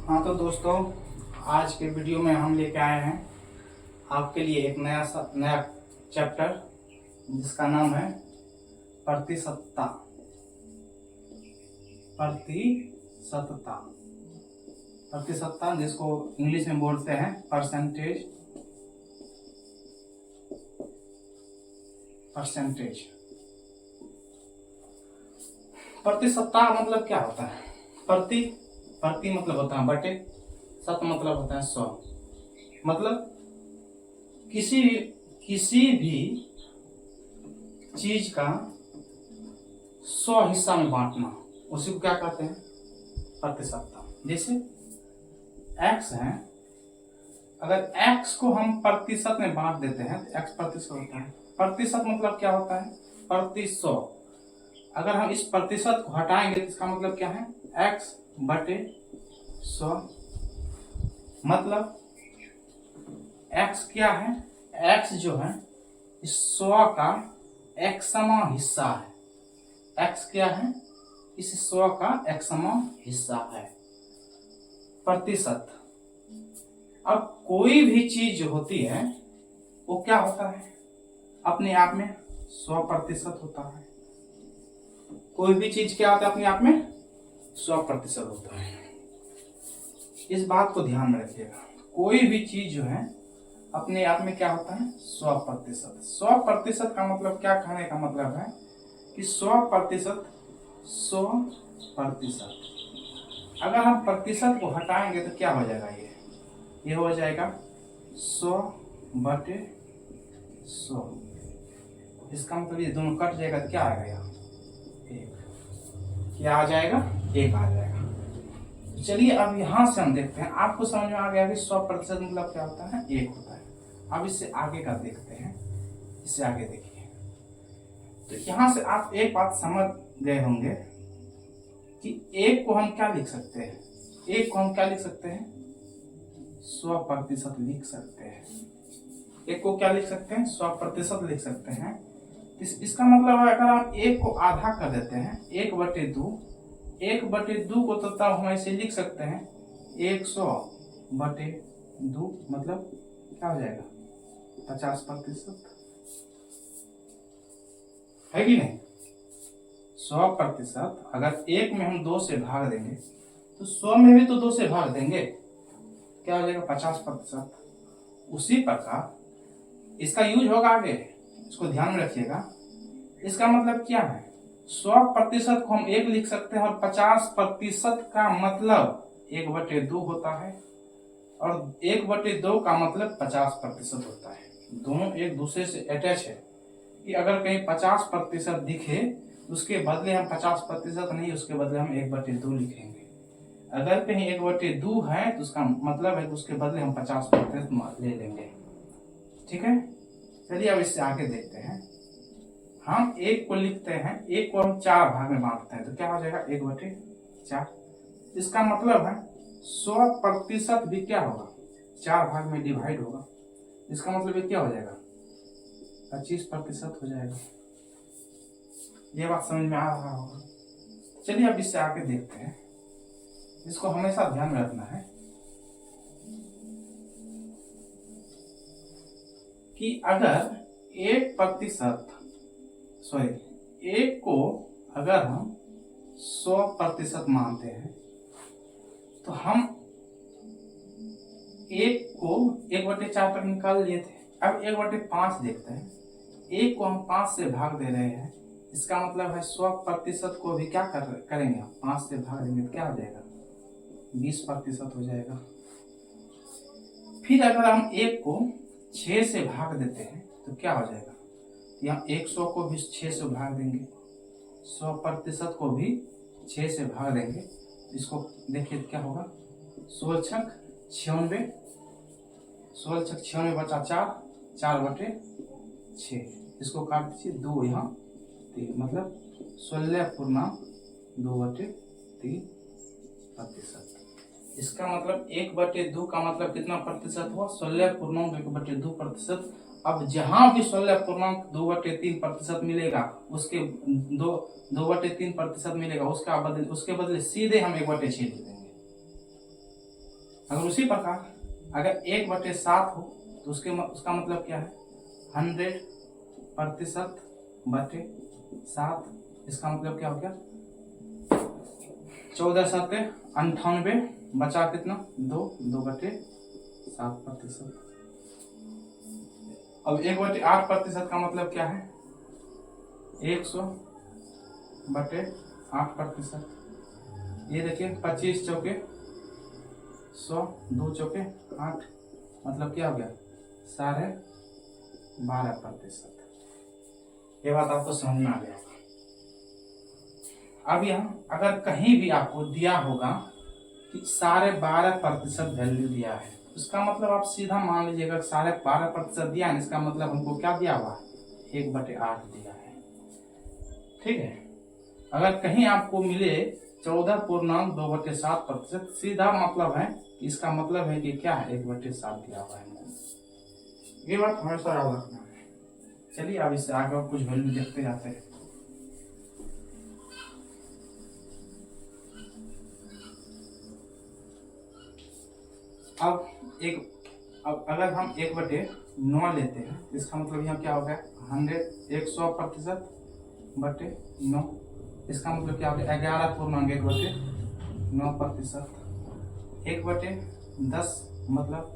हाँ तो दोस्तों, आज के वीडियो में हम लेके आए हैं आपके लिए एक नया चैप्टर जिसका नाम है प्रतिशतता। प्रतिशतता प्रतिशतता जिसको इंग्लिश में बोलते हैं परसेंटेज। प्रतिशतता मतलब क्या होता है? प्रति मतलब होता है बटे, शत मतलब होता है 100। मतलब किसी भी चीज का 100 हिस्सा में बांटना, उसी को क्या कहते हैं? प्रतिशतता। जैसे x है, अगर x को हम प्रतिशत में बांट देते हैं तो x प्रतिशत होता है। प्रतिशत मतलब क्या होता है? प्रति 100। अगर हम इस प्रतिशत को हटाएंगे तो इसका मतलब क्या है? x बटे 100। मतलब x क्या है? x जो है इस 100 का xवां हिस्सा है। x क्या है? इस 100 का xवां हिस्सा है। प्रतिशत। अब कोई भी चीज जो होती है वो क्या होता है? अपने आप में 100% होता है। कोई भी चीज क्या होता है? अपने आप में 100% होता है। इस बात को ध्यान में रखिएगा। कोई भी चीज जो है अपने आप में क्या होता है? 100%। 100% का मतलब क्या? कहने का मतलब है कि 100%। अगर हम प्रतिशत को हटाएंगे तो क्या हो जाएगा? ये हो जाएगा 100 बटे 100। इसका मतलब ये दोनों कट जाएगा तो क्या आएगा? यहाँ 1। क्या आ जाएगा? 1 आ जाएगा। चलिए अब यहां से हम देखते हैं। आपको समझ में आ गया कि 100% मतलब क्या होता है? 1 होता है। अब इससे आगे का देखते हैं। इससे आगे देखिए तो यहां से आप एक बात समझ गए होंगे कि 1 को हम क्या लिख सकते हैं? 1 को हम क्या लिख सकते हैं? 100% लिख सकते हैं। 1 को क्या लिख सकते हैं? 100% लिख सकते हैं। इसका मतलब है अगर हम 1 को आधा कर देते हैं 1/2, 1/2 को तो तब हम ऐसे लिख सकते हैं 100/2 मतलब क्या हो जाएगा? 50%। है कि नहीं? 100% अगर 1 में हम 2 से भाग देंगे तो 100 में भी तो 2 से भाग देंगे, क्या हो जाएगा? 50%। उसी प्रकार इसका यूज होगा आगे, इसको ध्यान में रखिएगा। इसका मतलब क्या है? 100% को हम 1 लिख सकते हैं और 50% का मतलब 1/2 होता है और 1/2 का मतलब 50% होता है। दोनों एक दूसरे से अटैच है कि अगर कहीं 50% दिखे उसके बदले हम 50% नहीं, उसके बदले हम 1/2 लिखेंगे। अगर कहीं 1/2 है तो उसका मतलब है कि उसके बदले हम 50% ले लेंगे। ठीक है, चलिए अब इससे आगे देखते हैं। हम 1 को लिखते हैं, 1 को हम 4 भाग में बांटते हैं तो क्या हो जाएगा? 1/4। इसका मतलब है 100% भी क्या होगा? 4 भाग में डिवाइड होगा। इसका मतलब ये क्या हो जाएगा? 25% हो जाएगा। ये बात समझ में आ रहा होगा। चलिए अब इससे आगे देखते हैं। इसको हमेशा ध्यान में रखना है कि अगर 1% 1 को अगर हम 100% मानते हैं तो हम 1 को 1/4 तक निकाल लिए थे। अब 1/5 देखते हैं। 1 को हम 5 से भाग दे रहे हैं, इसका मतलब है 100% को भी क्या करेंगे? 5 से भाग देंगे तो क्या हो जाएगा? 20% हो जाएगा। फिर अगर हम 1 को 6 से भाग देते हैं तो क्या हो जाएगा? यहाँ 100 को भी 6 से भाग देंगे, 100% को भी 6 से भाग देंगे। इसको देखिए क्या होगा? 16 छक 96, 16 छक 96 बचा 4, 4/6। इसको काट दीजिए 2 यहाँ 3, मतलब 16.2/3%। इसका मतलब 1/2 का मतलब कितना प्रतिशत हुआ? 16.1/2%। अब जहां भी 16.2/3% मिलेगा उसके 2/3% मिलेगा, उसके बदले सीधे हम 1/6 लिख देंगे। अगर उसी प्रकार अगर 1/7 हो तो उसका मतलब क्या है, 100%/7। इसका मतलब क्या हो गया, 14×7 = 98, बचा कितना, 2/7%। अब 1/8% का मतलब क्या है, 100/8%। ये देखिए 25 चौके 100, 2 चौके 8, मतलब क्या हो गया, 12.5%। ये बात आपको समझ में आ गया। अब यहाँ अगर कहीं भी आपको दिया होगा कि 12.5% वैल्यू दिया है, उसका मतलब आप सीधा मान लीजिएगा 12.5% दिया है, इसका मतलब हमको क्या दिया हुआ, 1/8 दिया है। ठीक है। अगर कहीं आपको मिले 14.2/7%, सीधा मतलब है, इसका मतलब है कि क्या है, 1/7 दिया हुआ है। ये बात हमेशा याद रखना है। चलिए अब इससे आगे और कुछ वैल्यू देखते जाते हैं। अब अगर हम 1/9 लेते हैं, इसका मतलब यहाँ क्या हो गया, 100%/9। इसका मतलब क्या हो गया, 11.1/9%। 1/10 मतलब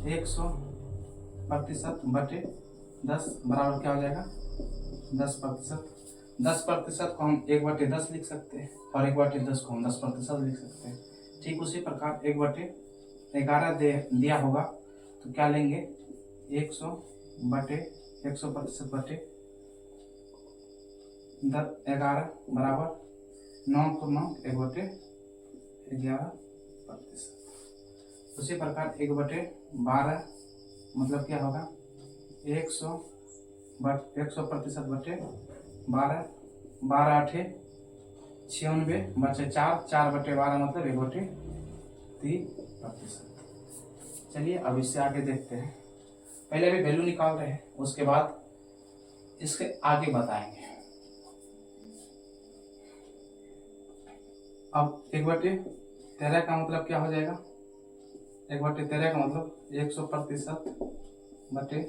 100%/10 बराबर क्या हो जाएगा, 10%। 10% को हम 1/10 लिख सकते हैं, और 1/10 को हम 10% लिख सकते हैं। ठीक उसी प्रकार 1/11 दिया होगा तो क्या लेंगे, 100/100%/11 बराबर 9/11%। उसी प्रकार 1/12 मतलब क्या होगा, 100%/12, 12×8 = 96, बचे 4, 4/12 मतलब 1/3%। चलिए अब इससे आगे देखते हैं। पहले अभी वैल्यू निकाल रहे हैं, उसके बाद इसके आगे बताएंगे। अब 1/13 का मतलब क्या हो जाएगा, 1/13 का मतलब 100%/13,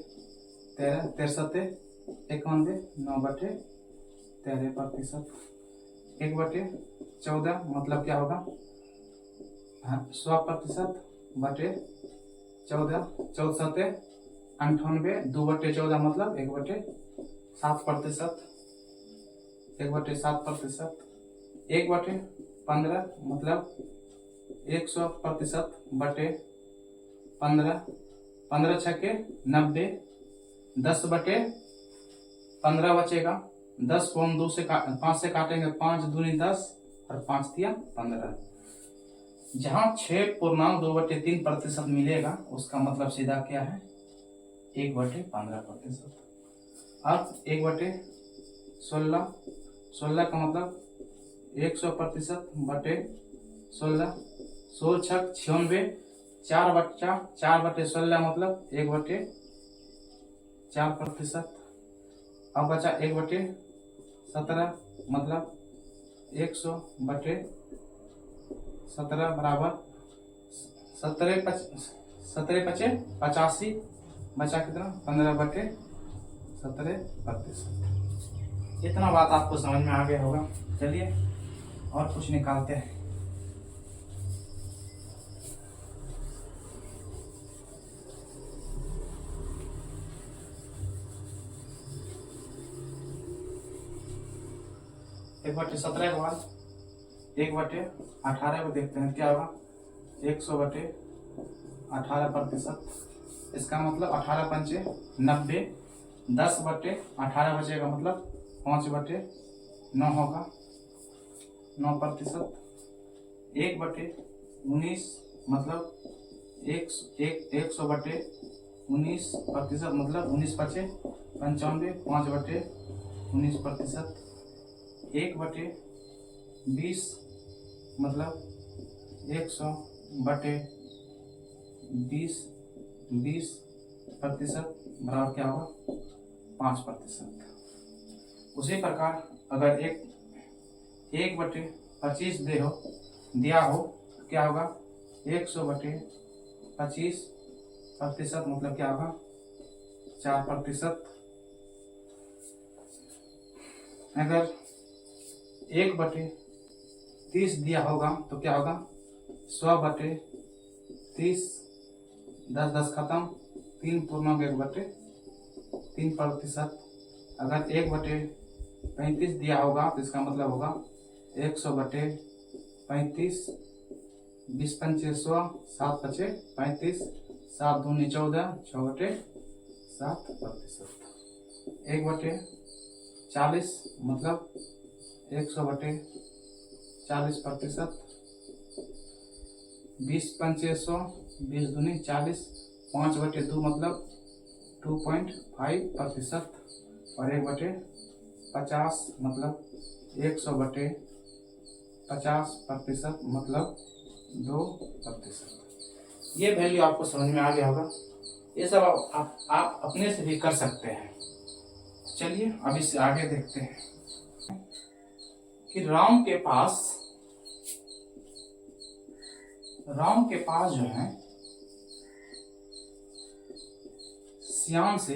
13×91 9/13%। 1/14 मतलब क्या होगा, 100%/14, 14×7 = 98, 2/14 मतलब 1/7%, 1/7%। 1/15 मतलब 100%/15, 15×6 = 90, 10/15 बचेगा। 10 को हम 5 से काटेंगे, 5 दूनी 10 और 5 तिया 15। जहां 6.2/3% मिलेगा, उसका मतलब सीधा क्या है, 1/15%। अब 1/16, 16 का मतलब 100%/16, 16×6 = 96, 4/16 मतलब 1/4%। अब बचा 1/17 मतलब 100/17 बराबर 17×5 = 85, बचा कितना, 15/17%। इतना बात आपको समझ में आ गया होगा। चलिए और कुछ निकालते हैं। एक 1/17 के बाद 1/18 को देखते हैं, क्या होगा, 100/18%। इसका मतलब 18×5 = 90, 10/18 बचेगा मतलब 5/9 होगा, 9%। 1/19 मतलब 100/19% मतलब 19×5 = 95, 5/19%। 1/20 मतलब 100/20% बराबर क्या होगा, 5%। उसी प्रकार अगर 1/25 दिया हो तो क्या होगा, 100/25 25% मतलब क्या होगा 4%। अगर 1/30 दिया होगा तो क्या होगा 100/30, 10 खत्म, 3/1/3%। अगर 1/35 दिया होगा तो इसका मतलब होगा 100/35, 20×5 = 100, 7×5 = 35, 7×2 = 14, 6/7%। 1/40 मतलब 100/40%। 20×5 = 20×2 = 40, 5/2 मतलब 2.5%। और 1/50 मतलब 100/50% मतलब 2%। ये वैल्यू आपको समझ में आ गया होगा। ये सब आप अपने से भी कर सकते हैं। चलिए अब इससे आगे देखते हैं कि राम के पास जो है श्याम से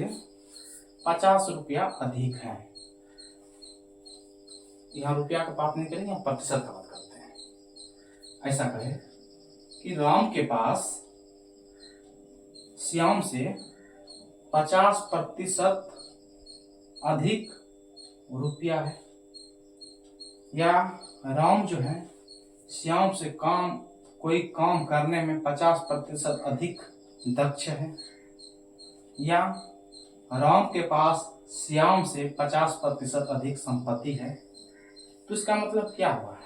50 रुपया अधिक है। यहाँ रुपया का बात नहीं करेंगे, हम प्रतिशत का बात करते हैं। ऐसा कहे कि राम के पास श्याम से 50% अधिक रुपया है, या राम जो है श्याम से कोई काम करने में 50% अधिक दक्ष है, या राम के पास श्याम से 50% अधिक संपत्ति है। तो इसका मतलब क्या हुआ है?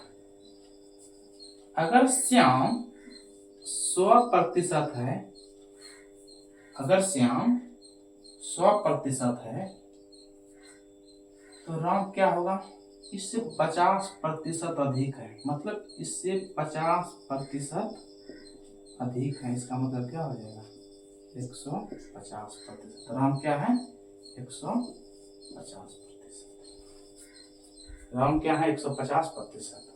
अगर श्याम 100% है, अगर श्याम 100% है तो राम क्या होगा? इससे 50% अधिक है, मतलब इससे 50% अधिक है। इसका मतलब क्या हो जाएगा 150%। राम क्या है 150%। राम क्या है 150%।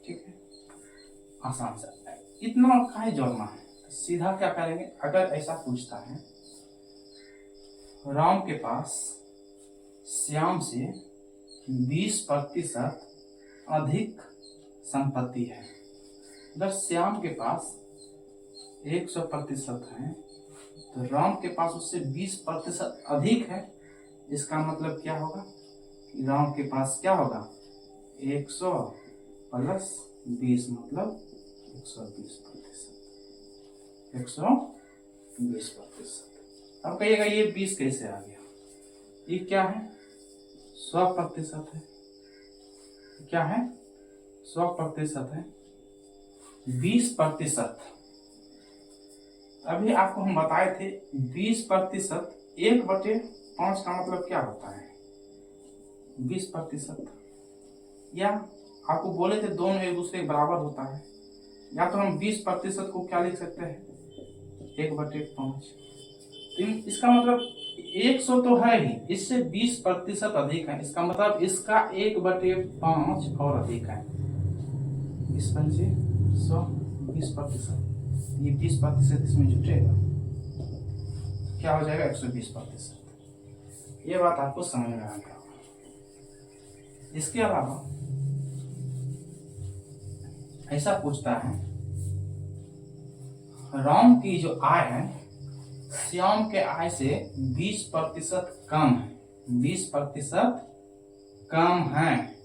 ठीक है, आसान सा। इतना काहे जोड़ना है? तो सीधा क्या करेंगे, अगर ऐसा पूछता है राम के पास श्याम से 20% अधिक संपत्ति है। अगर श्याम के पास 100% है तो राम के पास उससे 20% अधिक है। इसका मतलब क्या होगा कि राम के पास क्या होगा 100 + 20 मतलब 120%। 120%। अब कहिएगा ये 20 कैसे आ गया? ये क्या है 100% है। क्या है 100% है। 20%, अभी आपको हम बताए थे 20%। 1/5 का मतलब क्या होता है 20%। या आपको बोले थे दोनों एक दूसरे के बराबर होता है, या तो हम 20% को क्या लिख सकते हैं 1/5। तो इसका मतलब 100 तो है ही, इससे 20% अधिक है। इसका मतलब इसका 1/5 और अधिक है। 20×100 20%, ये 20% इसमें जुटेगा, क्या हो जाएगा 120%। ये बात आपको समझ में आ गया। इसके अलावा ऐसा पूछता है राम की जो आय है श्याम के आय से 20% कम है। 20% कम है।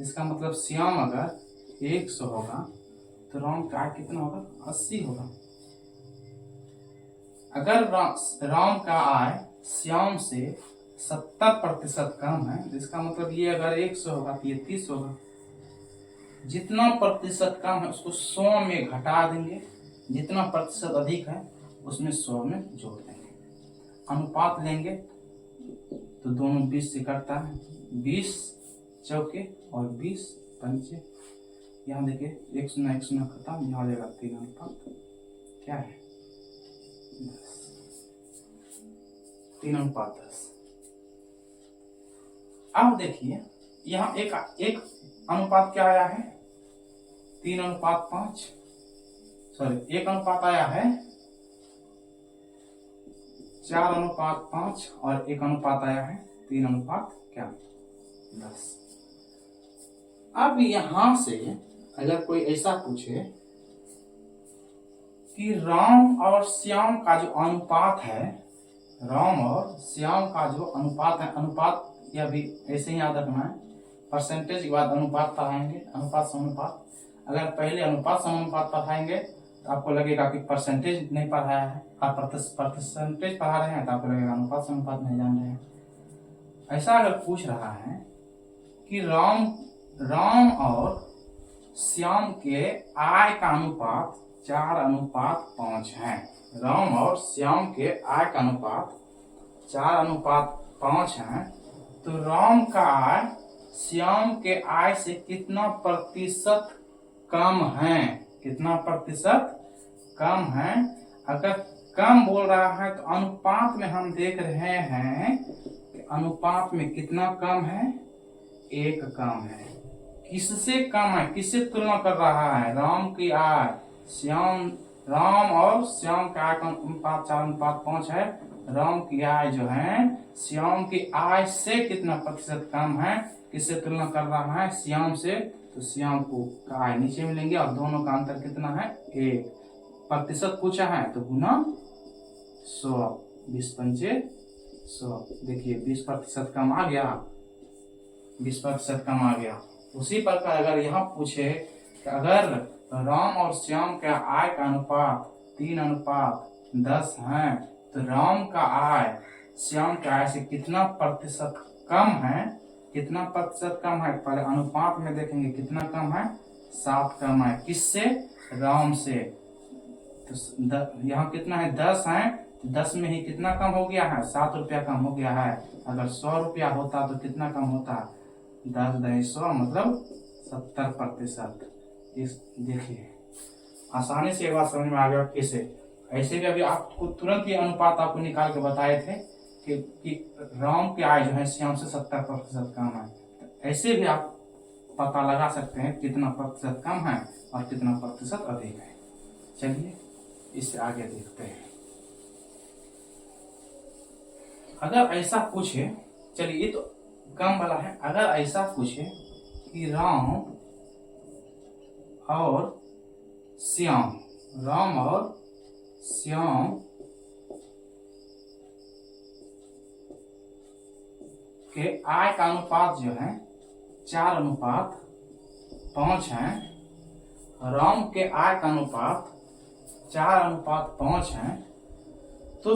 इसका मतलब श्याम अगर 100 होगा तो राम का आय कितना होगा 80 होगा। अगर राम का आय श्याम से 70% कम है, इसका मतलब ये अगर 100 होगा तो ये 30 होगा। जितना प्रतिशत कम है उसको 100 में घटा देंगे, जितना प्रतिशत अधिक है उसमें 100 में जोड़ देंगे। अनुपात लेंगे तो दोनों 20 से कटता है, 20 चौके और 20 पंचे। यहाँ देखिए 1 0 1 0 खत्म, यहाँ हो जाएगा 3 अनुपात क्या है 3 अनुपात 10। अब देखिए यहाँ एक अनुपात क्या आया है 3 अनुपात 5, सॉरी 1 अनुपात आया है 4:5 और एक अनुपात आया है 3:10। अब यहां से अगर कोई ऐसा पूछे कि राम और श्याम का जो अनुपात है, राम और श्याम का जो अनुपात है, अनुपात यह भी ऐसे ही याद रखना है, परसेंटेज के बाद अनुपात पढ़ाएंगे, अनुपात समानुपात। अगर पहले अनुपात समानुपात पढ़ाएंगे तो आपको लगेगा कि परसेंटेज नहीं पढ़ाया है, आप परसेंटेज पढ़ा रहे हैं तो आपको लगेगा अनुपात समानुपात नहीं जान रहे हैं। ऐसा अगर पूछ रहा है कि राम और श्याम के आय का अनुपात 4:5 है, राम और श्याम के आय का अनुपात 4:5 है, तो राम का आय श्याम के आय से कितना प्रतिशत कम है, कितना प्रतिशत कम है। अगर कम बोल रहा है तो अनुपात में हम देख रहे हैं कि अनुपात में कितना कम है, 1 कम है। किससे कम है, किससे तुलना कर रहा है, राम की आय राम और श्याम का आय का अनुपात 4:5 है, राम की आय जो है श्याम की आय से कितना प्रतिशत कम है, किससे तुलना कर रहा है, श्याम से, तो श्याम को का आय नीचे मिलेंगे और दोनों का अंतर कितना है, 1 प्रतिशत पूछा है तो गुना 100, 20×5 100। देखिए 20% कम आ गया, 20% कम आ गया। उसी प्रकार अगर यहाँ पूछे कि अगर राम और श्याम का आय का अनुपात 3:10 है तो राम का आय श्याम के आय से कितना प्रतिशत कम है, कितना प्रतिशत कम है, पहले अनुपात में देखेंगे कितना कम है, 7 कम है, किससे, राम से। तो यहाँ कितना है, 10 है, 10 में ही कितना कम हो गया है, 7 रुपया कम हो गया है। अगर 100 रुपया होता तो कितना कम होता, 10×100 मतलब 70%। इस देखिए आसानी से एक बात समझ में आ गया कैसे। ऐसे भी अभी आपको तुरंत ये अनुपात आपको निकाल के बताए थे कि राम की आय जो है श्याम से 70% कम है। ऐसे भी आप पता लगा सकते हैं कितना प्रतिशत कम है और कितना प्रतिशत अधिक है। चलिए इससे आगे देखते हैं। अगर ऐसा पूछे, चलिए ये तो कम वाला है, अगर ऐसा पूछे कि राम और श्याम के आय का अनुपात जो है 4:5 है, राम के आय का अनुपात 4:5 है, तो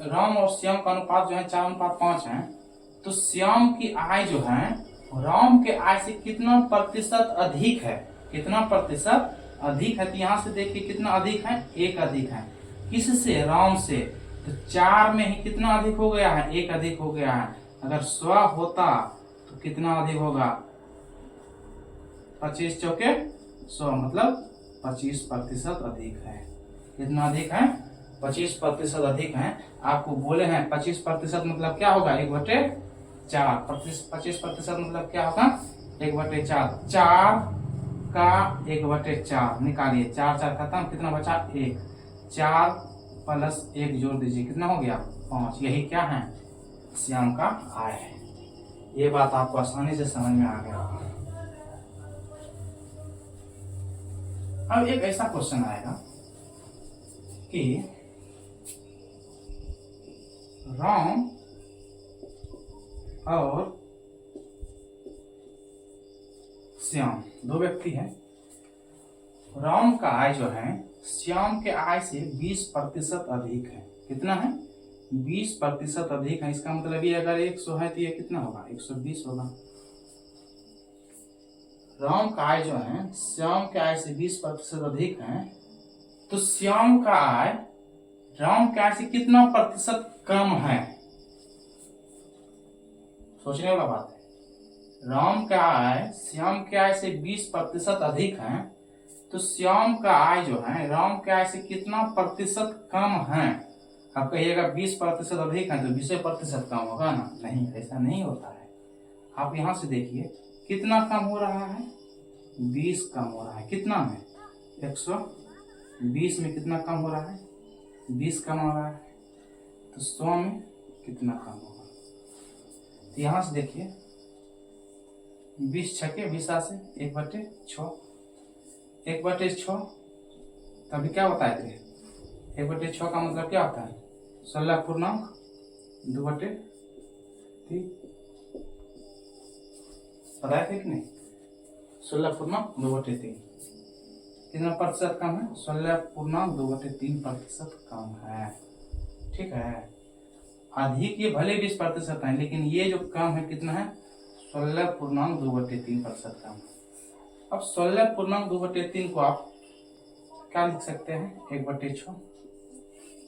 राम और श्याम का अनुपात जो है 4:5 है, तो श्याम की आय जो है राम के आय से कितना प्रतिशत अधिक है, कितना प्रतिशत अधिक है। तो यहाँ से देखिए कितना अधिक है, 1 अधिक है, किससे, राम से। तो 4 में ही कितना अधिक हो गया है, 1 अधिक हो गया है। अगर 100 होता तो कितना अधिक होगा, 25 चौके 100 मतलब 25% अधिक है। कितना अधिक है, 25% अधिक है। आपको बोले हैं 25% मतलब क्या होगा, 1/4। 25% मतलब क्या होगा, 1/4। 4 का 1/4 निकालिए, 4 4 खत्म, कितना बचा, 1। 4 + 1 जोड़ दीजिए, कितना हो गया, 5। यही क्या है, श्याम का आय है। ये बात आपको आसानी से समझ में आ गया। अब एक ऐसा क्वेश्चन आएगा कि राम और श्याम 2 व्यक्ति हैं। राम का आय जो है श्याम के आय से 20% अधिक है। कितना है, 20% अधिक है। इसका मतलब ये अगर 100 है तो ये कितना होगा, 120 होगा। राम का आय जो है श्याम के आय से 20% अधिक है, तो श्याम का आय राम के आय से कितना प्रतिशत कम है। सोचने वाला बात है। राम का आय श्याम के आय से 20% अधिक है, तो श्याम का आय जो है राम के आय से कितना प्रतिशत कम है। आप कहिएगा 20% अधिक है तो 20% कम होगा ना, नहीं, ऐसा नहीं होता है। आप यहां से देखिए कितना कम हो रहा है, 20 कम हो रहा है। कितना में, 120 में कितना कम हो रहा है, 20 कम हो रहा है। तो 100 में कितना कम होगा। तो यहां से देखिए 20 छके 20 से 1/6, 1/6 तभी क्या होता है, 1/6 का मतलब क्या होता है 16.2/3। पता है कि नहीं, 16.2/3 कितना प्रतिशत कम है, 16.2/3% कम है। ठीक है, अधिक ये भले 20% है, लेकिन ये जो कम है कितना है 16.2/3% कम है। अब 16.2/3 को आप क्या लिख सकते हैं 1/6।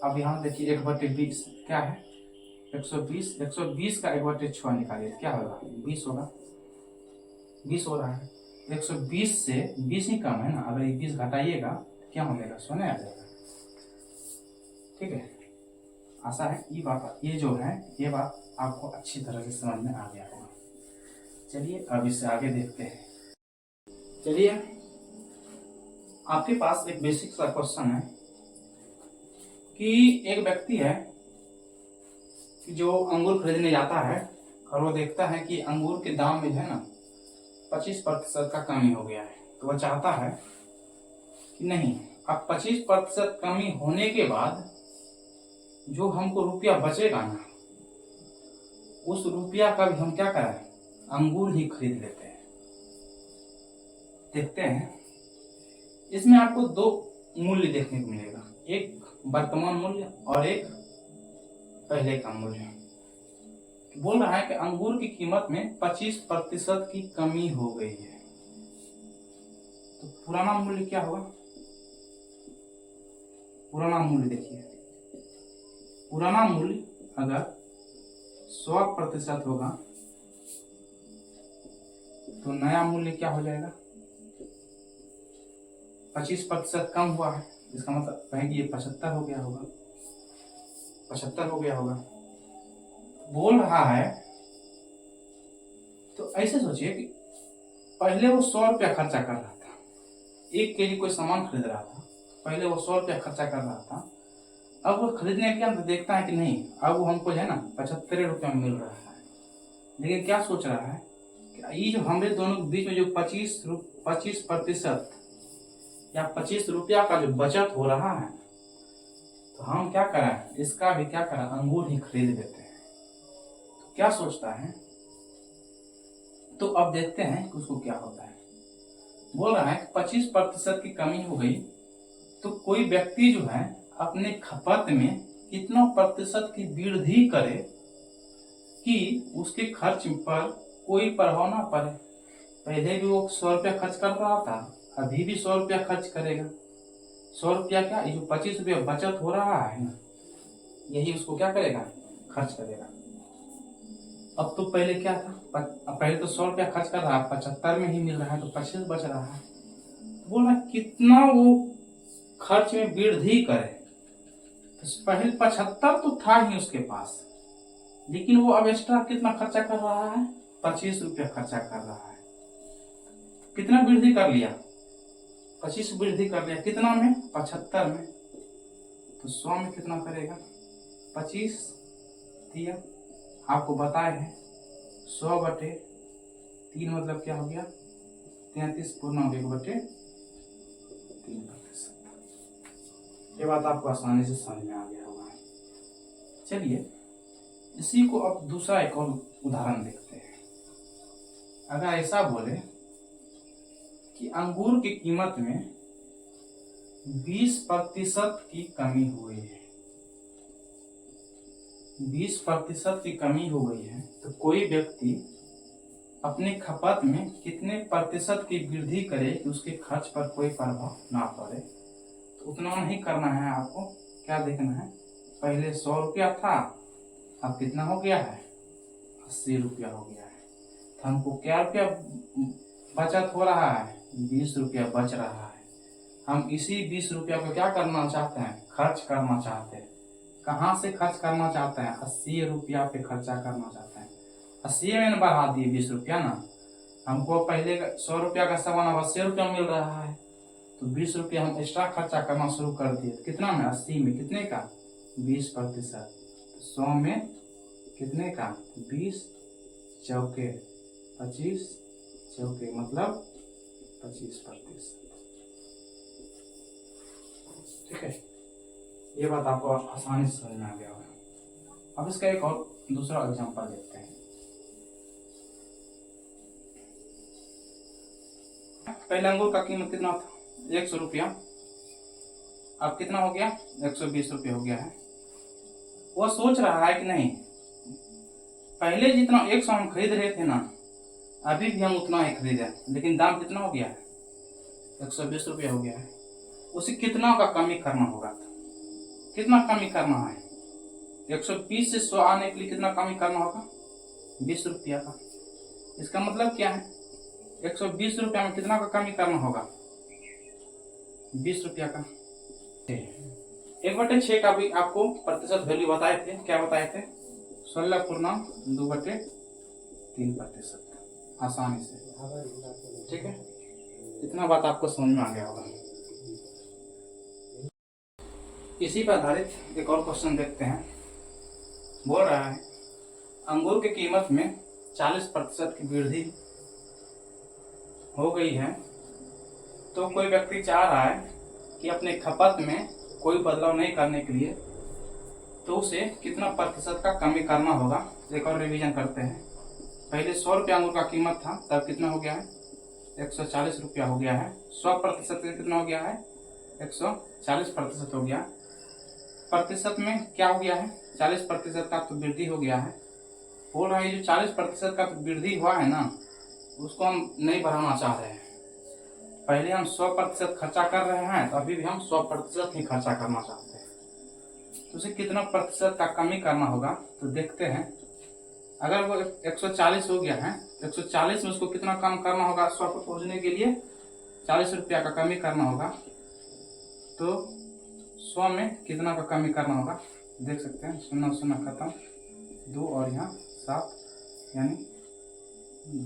अब यहाँ देखिए 1/20 क्या है 120, 120 का 1/6 निकालिए क्या होगा 20 होगा, 20 हो रहा है। 120 से 20 ही कम है ना, अगर ये 20 घटाइएगा क्या हो जाएगा 100 आ जाएगा। ठीक है, आशा है ये जो है ये बात आपको अच्छी तरह से समझ में आ गया होगा। चलिए अब इससे आगे देखते हैं। चलिए आपके पास एक बेसिक सा क्वेश्चन है कि एक व्यक्ति है जो अंगूर खरीदने जाता है और वो देखता है कि अंगूर के दाम में है ना 25% का कमी हो गया है। तो वह चाहता है कि नहीं, अब 25% कमी होने के बाद जो हमको रुपया बचेगा ना, उस रुपया का भी हम क्या करें अंगूर ही खरीद लेते हैं। देखते हैं इसमें आपको दो मूल्य देखने को मिलेगा, एक वर्तमान मूल्य और एक पहले का मूल्य। बोल रहा है कि अंगूर की कीमत में 25% की कमी हो गई है। तो पुराना मूल्य क्या होगा, पुराना मूल्य देखिए, पुराना मूल्य अगर 100% होगा तो नया मूल्य क्या हो जाएगा 25% कम हुआ है, इसका मतलब है कि ये 75 हो गया होगा, 75 हो गया होगा। बोल रहा है तो ऐसे सोचिए कि पहले वो 100 रुपया खर्चा कर रहा था, 1 केजी कोई सामान खरीद रहा था, पहले वो 100 रुपया खर्चा कर रहा था। अब वो खरीदने के अंदर देखता है कि नहीं, अब वो हमको है ना 75 रुपया मिल रहा है। लेकिन क्या सोच रहा है कि ये जो हमारे दोनों के बीच में जो 25% या 25 रुपया का जो बचत हो रहा है, तो हम क्या करें इसका भी क्या करें अंगूर ही खरीद लेते हैं। तो क्या सोचता है, तो अब देखते हैं कि उसको क्या होता है। बोल रहा है कि 25% की कमी हो गई, तो कोई व्यक्ति जो है अपने खपत में कितना प्रतिशत की वृद्धि करे कि उसके खर्च पर कोई प्रभाव ना पड़े। पहले भी वो 100 रुपया खर्च कर रहा था, अभी भी 100 रुपया खर्च करेगा। 100 रुपया क्या, ये जो 25 रुपया बचत हो रहा है ना, यही उसको क्या करेगा खर्च करेगा। अब तो पहले क्या था, पहले तो 100 रुपया खर्च कर रहा है, 75 में ही मिल रहा है, तो 25 बच रहा है। तो बोल रहा कितना वो खर्च में वृद्धि करे। तो पहले 75 तो था ही उसके पास, लेकिन वो अब एक्स्ट्रा कितना खर्चा कर रहा है 25 रुपया खर्चा कर रहा है। कितना वृद्धि कर लिया 25 वृद्धि कर लिया, कितना में 75 में। तो 100 में कितना करेगा 25 दिया, आपको बताए हैं 100/3 मतलब क्या हो गया 33.1/3%। ये बात आपको आसानी से समझ में आ गया होगा। चलिए इसी को अब दूसरा एक और उदाहरण देखते हैं। अगर ऐसा बोले कि अंगूर की कीमत में 20% की कमी हुई है, 20% की कमी हो गई है, तो कोई व्यक्ति अपने खपत में कितने प्रतिशत की वृद्धि करे कि उसके खर्च पर कोई प्रभाव ना पड़े। तो उतना नहीं करना है आपको, क्या देखना है, पहले 100 रुपया था, अब कितना हो गया है 80 रुपया हो गया है। तो हमको क्या रुपया बचत हो रहा है 20 रुपया बच रहा है। हम इसी 20 रुपया को क्या करना चाहते हैं खर्च करना चाहते हैं। कहाँ से खर्च करना चाहते हैं 80 रुपया पे खर्चा करना चाहते हैं। 80 में बढ़ा दिए 20 रुपया ना, हमको पहले 100 रुपया का सामान अब 80 रुपया मिल रहा है, तो 20 रुपया हम एक्स्ट्रा खर्चा करना शुरू कर दिए। कितना में 80 में कितने का 20%। 100 में कितने का 20 चौके 25 चौके मतलब 25%। ठीक है, ये बात आपको आसानी से समझ में आ गया होगा। अब इसका एक और दूसरा एग्जांपल देखते हैं। पहले अंगूर का कीमत कितना था 100 रुपया, अब कितना हो गया 120 रुपये हो गया है। वो सोच रहा है कि नहीं, पहले जितना 100 हम खरीद रहे थे ना, अभी भी हम उतना ही खरीदे, लेकिन दाम कितना हो गया है 120 रुपये हो गया है। उसे कितना का कमी करना होगा, कितना कमी करना है 120 से 100 आने के लिए कितना कमी करना होगा 20 रुपया का। इसका मतलब क्या है 120 रुपया में कितना का कमी करना होगा 20 रुपया का। 1/6 का भी आपको प्रतिशत वैल्यू बताए थे, क्या बताए थे 16.2/3%। आसानी से, ठीक है, इतना बात आपको समझ में आ गया होगा। इसी पर आधारित एक और क्वेश्चन देखते हैं। बोल रहा है अंगूर की कीमत में 40% की वृद्धि हो गई है, तो कोई व्यक्ति चाह रहा है कि अपने खपत में कोई बदलाव नहीं करने के लिए तो उसे कितना प्रतिशत का कमी करना होगा। एक और रिवीजन करते हैं। पहले 100 रुपया अंगूर का कीमत था, तब कितना हो गया है 140 रुपया हो गया है। 100% कितना हो गया है 140% हो गया। प्रतिशत में क्या हो गया है 40% का तो वृद्धि हो गया है। बोल रहा है जो 40% का वृद्धि हुआ है ना, उसको हम नहीं बढ़ाना चाह रहे हैं। पहले हम 100% खर्चा कर रहे हैं, तो अभी भी हम 100% ही खर्चा करना चाहते हैं। तो उसे कितना प्रतिशत का कमी करना होगा, तो देखते हैं। अगर वो 140 हो गया है, 140 में उसको कितना कम करना होगा 100 पर पहुंचने के लिए 40 रुपया का कमी करना होगा। तो 100 में कितना का कमी करना होगा देख सकते हैं। 0 0 खत्म, 2 और यहाँ 7, यानी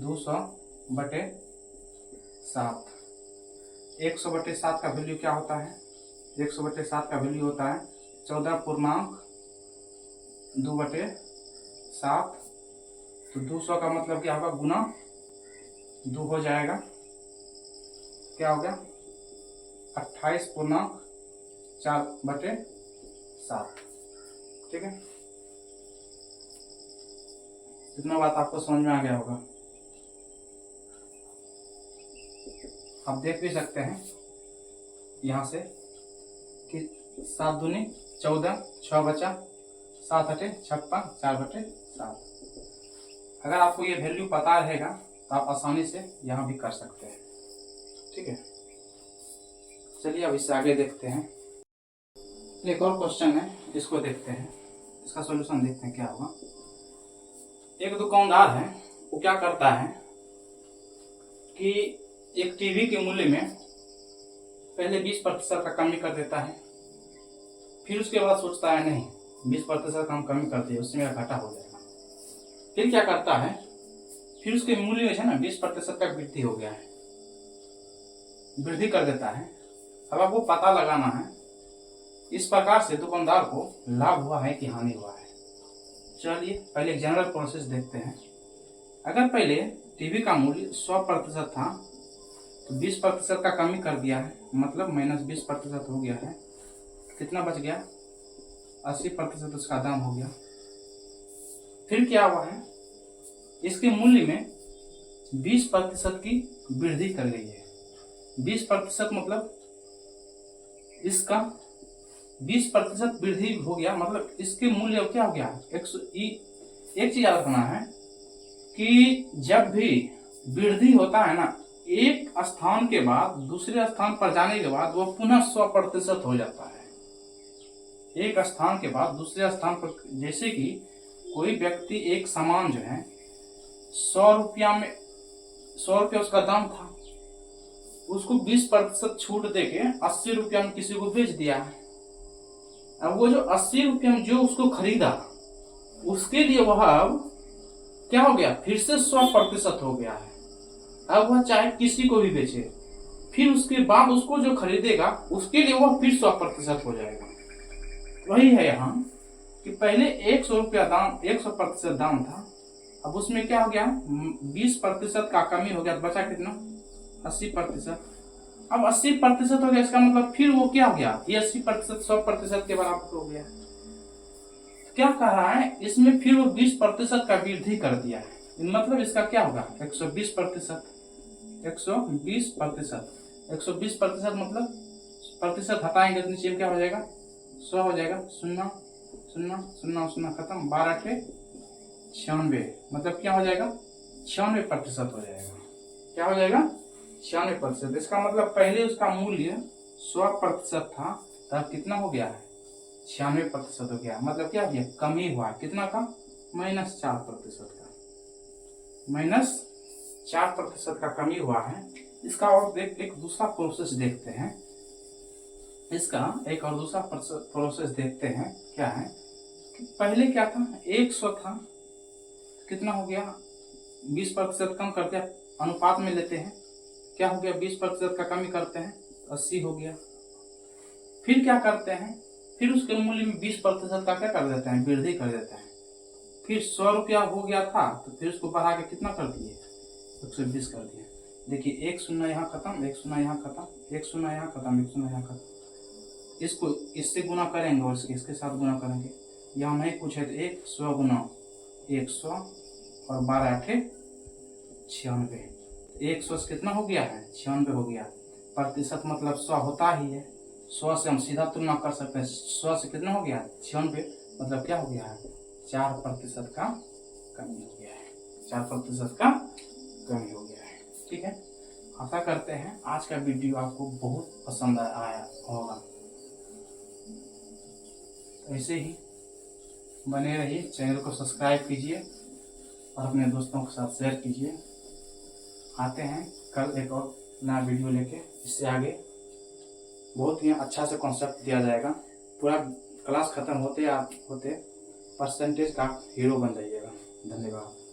200/7। 100/7 का वैल्यू क्या होता है 100/7 का वैल्यू होता है 14.2/7। तो 200 का मतलब क्या होगा गुना 2 हो जाएगा, क्या हो गया 28.4/7। ठीक है, इतना बात आपको समझ में आ गया होगा। आप देख भी सकते हैं यहाँ से कि 7 दूनी 14, 6 बचा, 7 हटे 56, 4/7। अगर आपको ये वैल्यू पता रहेगा तो आप आसानी से यहाँ भी कर सकते हैं। ठीक है, चलिए अब इससे आगे देखते हैं। एक और क्वेश्चन है, इसको देखते हैं, इसका सॉल्यूशन देखते हैं क्या होगा। एक दुकानदार है, वो क्या करता है कि एक टीवी के मूल्य में पहले 20% का कमी कर देता है। फिर उसके बाद सोचता है नहीं 20% का हम कमी कर दिए, उससे मेरा घाटा हो जाएगा। फिर क्या करता है, फिर उसके मूल्य में है ना 20% का वृद्धि हो गया है, वृद्धि कर देता है। अब आपको पता लगाना है इस प्रकार से दुकानदार को लाभ हुआ है कि हानि हुआ है। चलिए पहले एक जनरल प्रोसेस देखते हैं। अगर पहले टीवी का मूल्य 100% था, तो 20% का कमी कर दिया है, मतलब -20% हो गया है। कितना बच गया 80% उसका दाम हो गया। फिर क्या हुआ है, इसके मूल्य में 20% की वृद्धि कर गई है। 20% मतलब इसका 20% वृद्धि हो गया, मतलब इसके मूल्य क्या हो गया 100। एक चीज याद रखना है कि जब भी वृद्धि होता है ना, एक स्थान के बाद दूसरे स्थान पर जाने के बाद वो पुनः 100% हो जाता है। एक स्थान के बाद दूसरे स्थान पर, जैसे कि कोई व्यक्ति एक सामान जो है 100 रुपया में 100 रुपया उसका दाम था, उसको 20% छूट देके 80 रुपया में किसी को बेच दिया है। अब वो जो 80 रुपया में जो उसको खरीदा, उसके लिए वह अब क्या हो गया, फिर से 100% हो गया है। अब वह चाहे किसी को भी बेचे, फिर उसके बाद उसको जो खरीदेगा उसके लिए वह फिर 100% हो जाएगा। वही है यहाँ कि पहले 100 रुपया दाम, 100% दाम था, अब उसमें क्या हो गया, 20% का कमी हो गया, बचा कितना, 80%। अब 80% हो गया, इसका मतलब फिर वो क्या हो गया, ये 80% 100% के बराबर हो गया। क्या कह रहा है इसमें, फिर वो 20% का वृद्धि कर दिया है, मतलब इसका क्या होगा, 120%। 120%, 120% मतलब प्रतिशत हटाएंगे तो नीचे क्या हो जाएगा, 100 हो जाएगा, 0 0 0 0 खत्म, 12 × 96, मतलब क्या हो जाएगा, 96% हो जाएगा। क्या हो जाएगा, 96%। इसका मतलब पहले उसका मूल्य 100% था, तब कितना हो गया है, 96% हो गया। मतलब क्या हो गया, कमी हुआ, कितना का, -4% का, -4% का कमी हुआ है। इसका और एक दूसरा प्रोसेस देखते हैं, इसका एक और दूसरा प्रोसेस देखते हैं, क्या है कि पहले क्या था, 100 था, कितना हो गया, 20% कम करते हैं, अनुपात में लेते हैं, क्या हो गया, 20% का कमी करते हैं, 80 हो गया। फिर क्या करते हैं, फिर उसके मूल्य में 20% का क्या कर देते हैं, वृद्धि कर देते हैं। फिर 100 रुपया हो गया था, तो फिर उसको बढ़ा के कितना कर दिए, 120 कर दिए। देखिए 1 0 यहाँ खत्म, 1 0 यहाँ खत्म, 1 0 यहाँ खत्म, 1 0 यहाँ खत्म। इसको इससे गुना करेंगे और इसके साथ गुना करेंगे, यहाँ नहीं कुछ है तो 100 गुना 100 और 12 × 96, 100 से कितना हो गया है, 96 हो गया। प्रतिशत मतलब 100 होता ही है, 100 से हम सीधा तुलना कर सकते हैं, 100 से कितना हो गया, 96, मतलब क्या हो गया है, 4% का कमी हो गया है, 4% का कमी हो गया है। ठीक है, आशा करते हैं आज का वीडियो आपको बहुत पसंद आया होगा। ऐसे ही बने रहिए, चैनल को सब्सक्राइब कीजिए और अपने दोस्तों के साथ शेयर कीजिए। आते हैं कल एक और नया वीडियो लेके, इससे आगे बहुत ही अच्छा से कॉन्सेप्ट दिया जाएगा। पूरा क्लास खत्म होते परसेंटेज का हीरो बन जाइएगा। धन्यवाद।